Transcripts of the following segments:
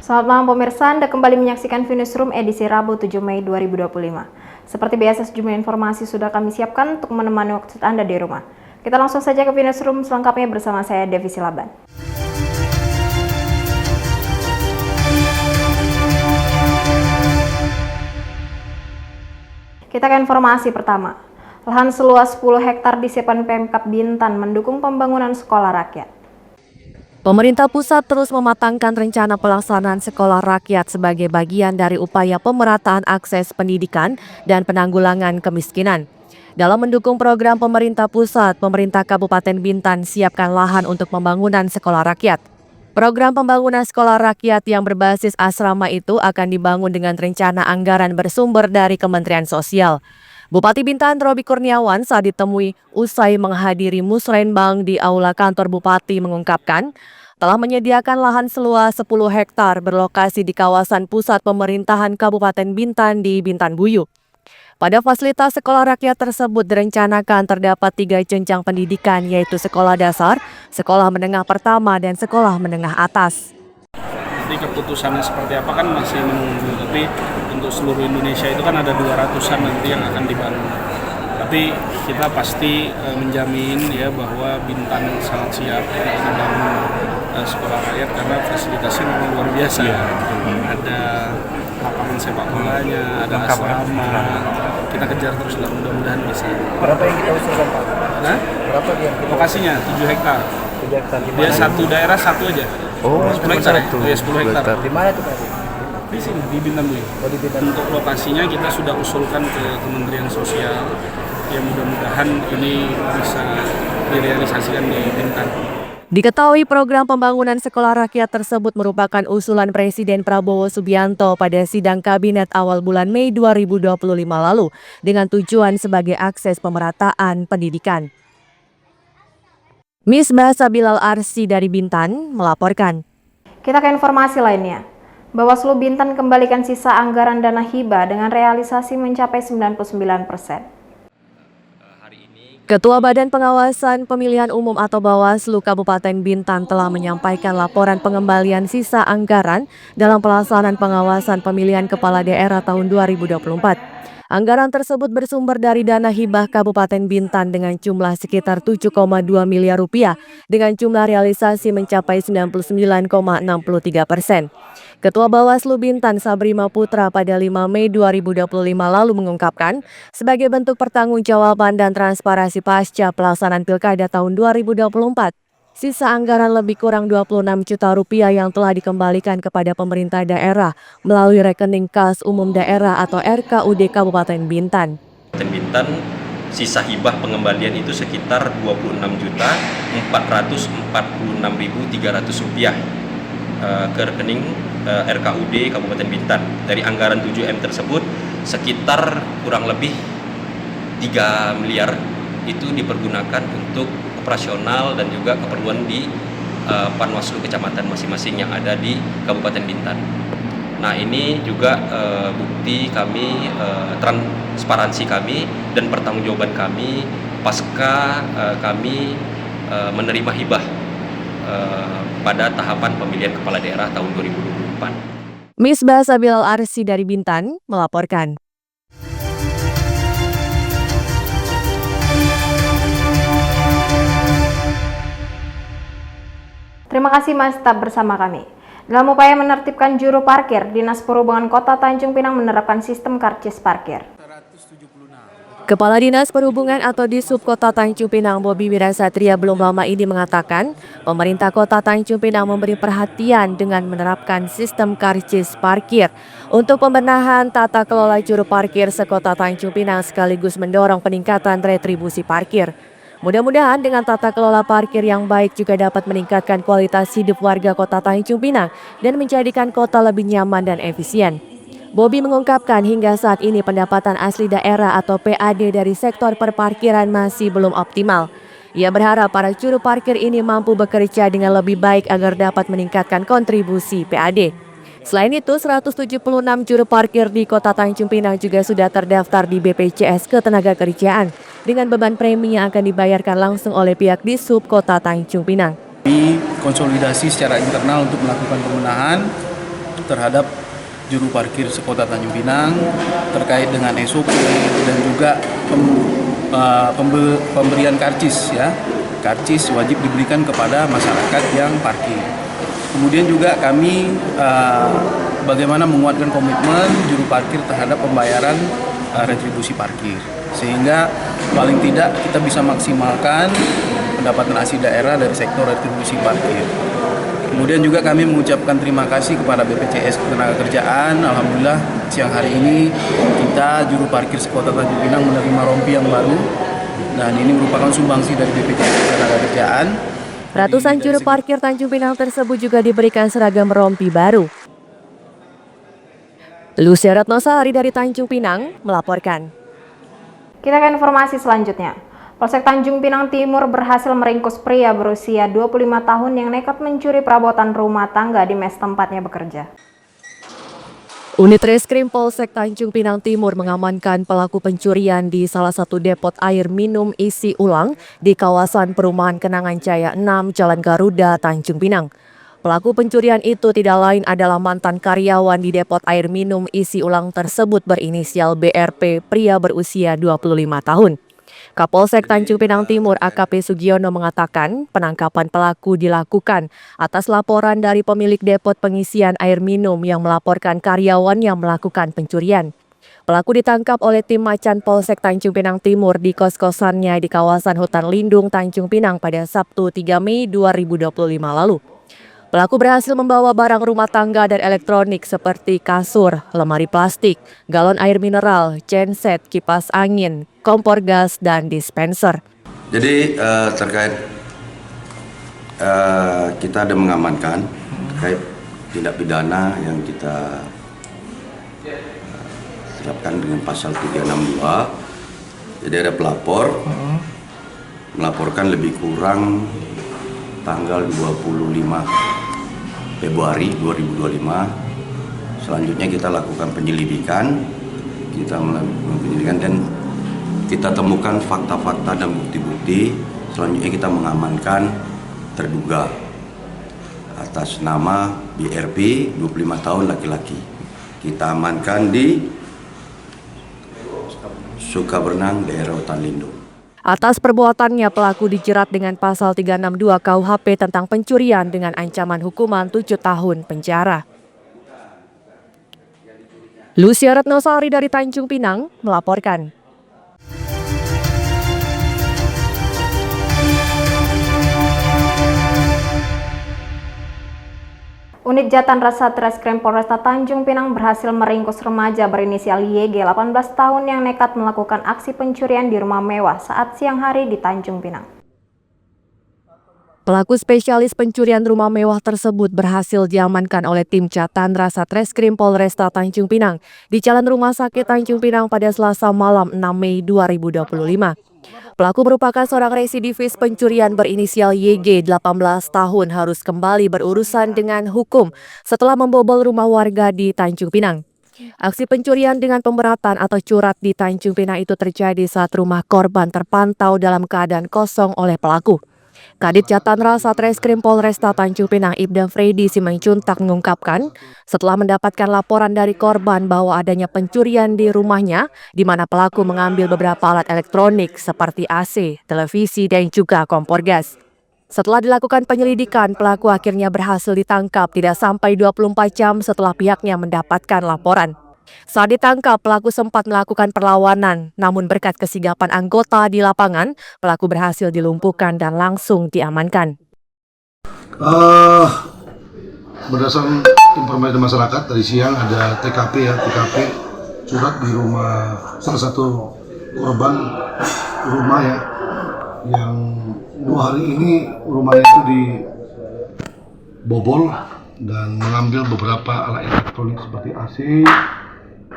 Selamat malam pemirsa, Anda kembali menyaksikan Newsroom edisi Rabu 7 Mei 2025. Seperti biasa, sejumlah informasi sudah kami siapkan untuk menemani waktu Anda di rumah. Kita langsung saja ke Newsroom selengkapnya bersama saya, Devi Silaban. Kita ke informasi pertama. Lahan seluas 10 hektar disiapkan Pemkab Bintan mendukung pembangunan sekolah rakyat. Pemerintah pusat terus mematangkan rencana pelaksanaan sekolah rakyat sebagai bagian dari upaya pemerataan akses pendidikan dan penanggulangan kemiskinan. Dalam mendukung program pemerintah pusat, pemerintah Kabupaten Bintan siapkan lahan untuk pembangunan sekolah rakyat. Program pembangunan sekolah rakyat yang berbasis asrama itu akan dibangun dengan rencana anggaran bersumber dari Kementerian Sosial. Bupati Bintan Robi Kurniawan saat ditemui usai menghadiri musrenbang di Aula Kantor Bupati mengungkapkan telah menyediakan lahan seluas 10 hektar berlokasi di kawasan pusat pemerintahan Kabupaten Bintan di Bintan Buyu. Pada fasilitas sekolah rakyat tersebut direncanakan terdapat 3 jenjang pendidikan yaitu sekolah dasar, sekolah menengah pertama, dan sekolah menengah atas. Jadi keputusannya seperti apa kan masih menunggu, tapi untuk seluruh Indonesia itu kan ada 200-an nanti yang akan dibangun. Tapi kita pasti menjamin ya bahwa Bintan sangat siap untuk membangun sekolah rakyat karena fasilitasnya memang luar biasa. Ya, ada lapangan sepak bolanya, ada asrama. Kita kejar terus lah, mudah-mudahan bisa. Berapa yang kita usulkan Pak? Nah, Berapa yang kita lokasinya 7 hektar. 7 hektar. Dia satu daerah satu aja. Oh, 10 hektar ya? Ya, 10 hektar. Di mana tuh Pak? Di sini, di Bintan Buyu. Oh, di Bintan. Untuk lokasinya kita sudah usulkan ke Kementerian Sosial. Ya mudah-mudahan ini bisa direalisasikan di Bintan. Diketahui program pembangunan sekolah rakyat tersebut merupakan usulan Presiden Prabowo Subianto pada sidang kabinet awal bulan Mei 2025 lalu dengan tujuan sebagai akses pemerataan pendidikan. Misbah Sabilal Arsi dari Bintan melaporkan. Kita ke informasi lainnya. Bawaslu Bintan kembalikan sisa anggaran dana hibah dengan realisasi mencapai 99%. Ketua Badan Pengawasan Pemilihan Umum atau Bawaslu Kabupaten Bintan telah menyampaikan laporan pengembalian sisa anggaran dalam pelaksanaan pengawasan pemilihan kepala daerah tahun 2024. Anggaran tersebut bersumber dari dana hibah Kabupaten Bintan dengan jumlah sekitar 7,2 miliar rupiah dengan jumlah realisasi mencapai 99,63%. Ketua Bawaslu Bintan Sabrima Putra pada 5 Mei 2025 lalu mengungkapkan sebagai bentuk pertanggungjawaban dan transparansi pasca pelaksanaan Pilkada tahun 2024. Sisa anggaran lebih kurang 26 juta rupiah yang telah dikembalikan kepada pemerintah daerah melalui rekening kas umum daerah atau RKUD Kabupaten Bintan. Kabupaten Bintan sisa hibah pengembalian itu sekitar 26.446.300 rupiah ke rekening RKUD Kabupaten Bintan. Dari anggaran 7M tersebut sekitar kurang lebih 3 miliar itu dipergunakan untuk operasional dan juga keperluan di Panwaslu kecamatan masing-masing yang ada di Kabupaten Bintan. Nah, ini juga bukti kami, transparansi kami dan pertanggungjawaban kami pasca kami menerima hibah pada tahapan pemilihan kepala daerah tahun 2024. Misbah Sabilal Arsi dari Bintan melaporkan. Terima kasih Mas, tetap bersama kami. Dalam upaya menertibkan juru parkir, Dinas Perhubungan Kota Tanjung Pinang menerapkan sistem karcis parkir. Kepala Dinas Perhubungan atau Dishub Kota Tanjung Pinang Bobi Wirasatria belum lama ini mengatakan pemerintah Kota Tanjung Pinang memberi perhatian dengan menerapkan sistem karcis parkir untuk pembenahan tata kelola juru parkir sekota Tanjung Pinang sekaligus mendorong peningkatan retribusi parkir. Mudah-mudahan dengan tata kelola parkir yang baik juga dapat meningkatkan kualitas hidup warga Kota Tanjung Pinang dan menjadikan kota lebih nyaman dan efisien. Bobi mengungkapkan hingga saat ini pendapatan asli daerah atau PAD dari sektor perparkiran masih belum optimal. Ia berharap para juru parkir ini mampu bekerja dengan lebih baik agar dapat meningkatkan kontribusi PAD. Selain itu, 176 juru parkir di Kota Tanjung Pinang juga sudah terdaftar di BPJS Ketenagakerjaan dengan beban premi yang akan dibayarkan langsung oleh pihak Dishub Kota Tanjung Pinang. Kami konsolidasi secara internal untuk melakukan pembenahan terhadap juru parkir sekota Tanjung Pinang terkait dengan SOP dan juga pemberian karcis ya. Karcis wajib diberikan kepada masyarakat yang parkir. Kemudian juga kami bagaimana menguatkan komitmen juru parkir terhadap pembayaran retribusi parkir, sehingga paling tidak kita bisa maksimalkan pendapatan asli daerah dari sektor retribusi parkir. Kemudian juga kami mengucapkan terima kasih kepada BPJS Ketenagakerjaan. Alhamdulillah siang hari ini kita juru parkir sekota Tanjung Pinang menerima rompi yang baru, dan ini merupakan sumbangsi dari BPJS Ketenagakerjaan. Ratusan juru parkir Tanjung Pinang tersebut juga diberikan seragam rompi baru. Lucia Ratnosari dari Tanjung Pinang melaporkan. Kita ke informasi selanjutnya. Polsek Tanjung Pinang Timur berhasil meringkus pria berusia 25 tahun yang nekat mencuri perabotan rumah tangga di mes tempatnya bekerja. Unit Reskrim Polsek Tanjung Pinang Timur mengamankan pelaku pencurian di salah satu depot air minum isi ulang di kawasan Perumahan Kenangan Jaya 6, Jalan Garuda, Tanjung Pinang. Pelaku pencurian itu tidak lain adalah mantan karyawan di depot air minum isi ulang tersebut berinisial BRP, pria berusia 25 tahun. Kapolsek Tanjung Pinang Timur AKP Sugiono mengatakan penangkapan pelaku dilakukan atas laporan dari pemilik depot pengisian air minum yang melaporkan karyawan yang melakukan pencurian. Pelaku ditangkap oleh tim Macan Polsek Tanjung Pinang Timur di kos-kosannya di kawasan Hutan Lindung Tanjung Pinang pada Sabtu 3 Mei 2025 lalu. Pelaku berhasil membawa barang rumah tangga dan elektronik seperti kasur, lemari plastik, galon air mineral, genset, kipas angin, kompor gas, dan dispenser. Jadi terkait kita ada mengamankan terkait tindak pidana yang kita terapkan dengan pasal 362. Jadi ada pelapor melaporkan lebih kurang tanggal 25 Februari 2025. Selanjutnya kita lakukan penyelidikan, dan kita temukan fakta-fakta dan bukti-bukti. Selanjutnya kita mengamankan terduga atas nama BRP 25 tahun laki-laki. Kita amankan di Sukabenang, daerah Hutan Lindung. Atas perbuatannya, pelaku dijerat dengan pasal 362 KUHP tentang pencurian dengan ancaman hukuman 7 tahun penjara. Lucia Ratnosari dari Tanjung Pinang melaporkan. Unit Jatan Satreskrim Polresta Tanjung Pinang berhasil meringkus remaja berinisial YG 18 tahun yang nekat melakukan aksi pencurian di rumah mewah saat siang hari di Tanjung Pinang. Pelaku spesialis pencurian rumah mewah tersebut berhasil diamankan oleh tim Jatan Satreskrim Polresta Tanjung Pinang di Jalan Rumah Sakit Tanjung Pinang pada Selasa malam 6 Mei 2025. Pelaku merupakan seorang residivis pencurian berinisial YG 18 tahun harus kembali berurusan dengan hukum setelah membobol rumah warga di Tanjung Pinang. Aksi pencurian dengan pemberatan atau curat di Tanjung Pinang itu terjadi saat rumah korban terpantau dalam keadaan kosong oleh pelaku. Kadit Jatan Satreskrim Polresta Tanjung Pinang Ibda Freddy Simanjuntak mengungkapkan, setelah mendapatkan laporan dari korban bahwa adanya pencurian di rumahnya, di mana pelaku mengambil beberapa alat elektronik seperti AC, televisi, dan juga kompor gas. Setelah dilakukan penyelidikan, pelaku akhirnya berhasil ditangkap tidak sampai 24 jam setelah pihaknya mendapatkan laporan. Saat ditangkap, pelaku sempat melakukan perlawanan, namun berkat kesigapan anggota di lapangan, pelaku berhasil dilumpuhkan dan langsung diamankan. Berdasarkan informasi dari masyarakat, tadi siang ada TKP surat di rumah salah satu korban rumah ya, yang 2 hari ini rumahnya itu dibobol dan mengambil beberapa alat elektronik seperti AC,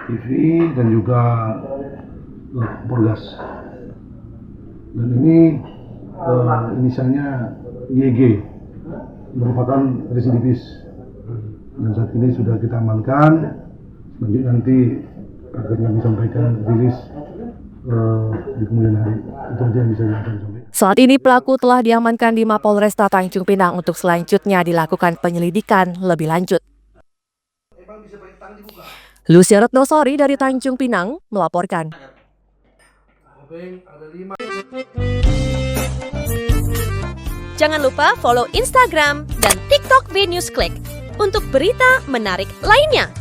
TV, dan juga kompor gas. Dan ini inisialnya YG, merupakan residivis. Dan saat ini sudah kita amankan. Selanjutnya nanti akan disampaikan rilis di kemudian hari. Itu aja yang bisa disampaikan. Saat ini pelaku telah diamankan di Mapolresta Tanjung Pinang untuk selanjutnya dilakukan penyelidikan lebih lanjut. Lucia Retnosari dari Tanjung Pinang melaporkan. Jangan lupa follow Instagram dan TikTok VNewsClick untuk berita menarik lainnya.